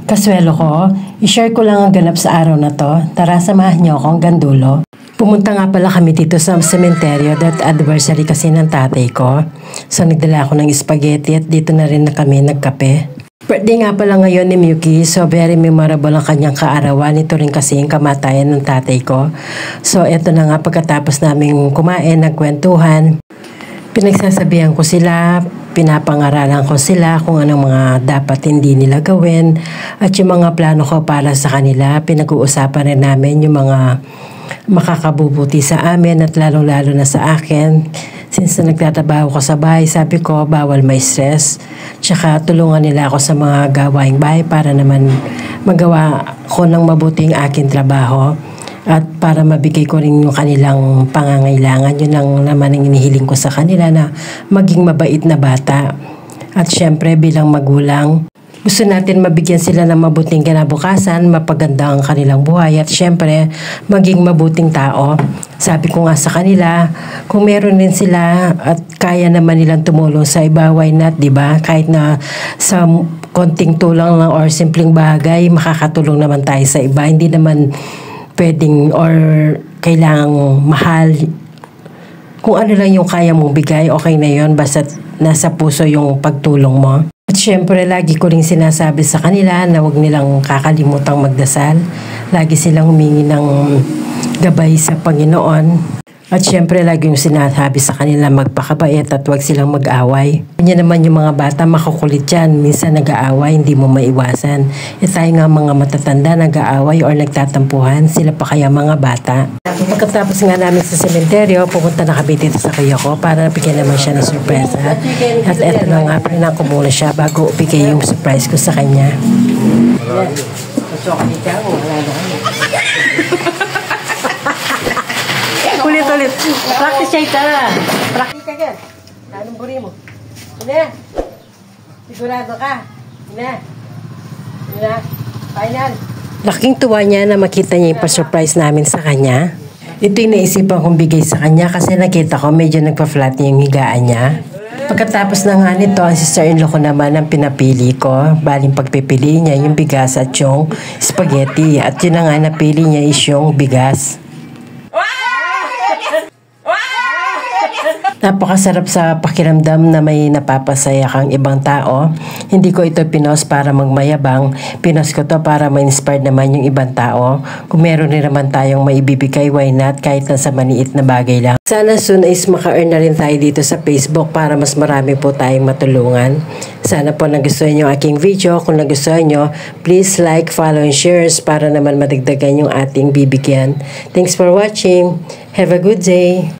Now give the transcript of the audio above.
Kaswelo ko, i-share ko lang ang ganap sa araw na to. Tara, samahan niyo ako hanggang dulo. Pumunta nga pala kami dito sa sementeryo dahil anniversary kasi ng tatay ko. So nagdala ako ng spaghetti at dito na rin na kami nagkape. Birthday nga pala ngayon ni Miyuki, so very memorable ang kanyang kaarawan. Ito rin kasi yung kamatayan ng tatay ko. So eto na nga, pagkatapos namin kumain, nagkwentuhan. Pinagsasabihan ko sila, pinapangaralan ko sila kung anong mga dapat hindi nila gawin at yung mga plano ko para sa kanila. Pinag-uusapan rin namin yung mga makakabubuti sa amin at lalong-lalo na sa akin. Since na nagtatrabaho ko sa bahay, sabi ko bawal may stress. Tsaka tulungan nila ako sa mga gawaing bahay para naman magawa ko ng mabuting aking trabaho. At para mabigay ko rin yung kanilang pangangailangan, yun lang naman ang inihiling ko sa kanila, na maging mabait na bata. At syempre bilang magulang, gusto natin mabigyan sila ng mabuting kinabukasan, mapaganda ang kanilang buhay at syempre maging mabuting tao. Sabi ko nga sa kanila, kung meron din sila at kaya naman nilang tumulong sa iba, why not, diba? Kahit na sa konting tulong lang or simpleng bagay, makakatulong naman tayo sa iba. Hindi naman pwedeng or kailangang mahal. Kung ano lang yung kaya mong bigay, okay na yun, basta nasa puso yung pagtulong mo. At syempre, lagi ko rin sinasabi sa kanila na huwag nilang kakalimutang magdasal. Lagi silang humingi ng gabay sa Panginoon. At syempre, lagi yung sinasabi sa kanila magpakabait at huwag silang mag-away. Kanya naman yung mga bata, makukulit yan. Minsan nag-aaway, hindi mo maiwasan. E tayo nga mga matatanda, nag-aaway or nagtatampuhan, sila pa kaya mga bata. Pagkatapos nga namin sa sementeryo, pupunta na kami dito sa kuya ko para bigyan naman siya ng sorpresa. At eto na nga, prinang ko muna siya bago ibigay yung surprise ko sa kanya. Ulit. Practice siya ita. Practice ka ka. Anong guri mo? Ina. Sigurado ka. Ina. Final. Laking tuwa niya na makita niya yung pa-surprise namin sa kanya. Ito yung naisipan kong bigay sa kanya kasi nakita ko medyo nagpa-flat yung higaan niya. Pagkatapos na nga nito, ang sister-in-law ko naman ang pinapili ko. Baling pagpipili niya yung bigas at yung spaghetti. At yun na nga napili niya is yung bigas. Napakasarap sa pakiramdam na may napapasaya kang ibang tao. Hindi ko ito pinost para magmayabang. Pinost ko to para ma-inspire naman yung ibang tao. Kung meron rin naman tayong maibibigay, why not? Kahit na sa maliit na bagay lang. Sana soon is maka-earn na rin tayo dito sa Facebook para mas marami po tayong matulungan. Sana po nagustuhan yung aking video. Kung nagustuhan nyo, please like, follow, and share para naman madagdagan yung ating bibigyan. Thanks for watching. Have a good day.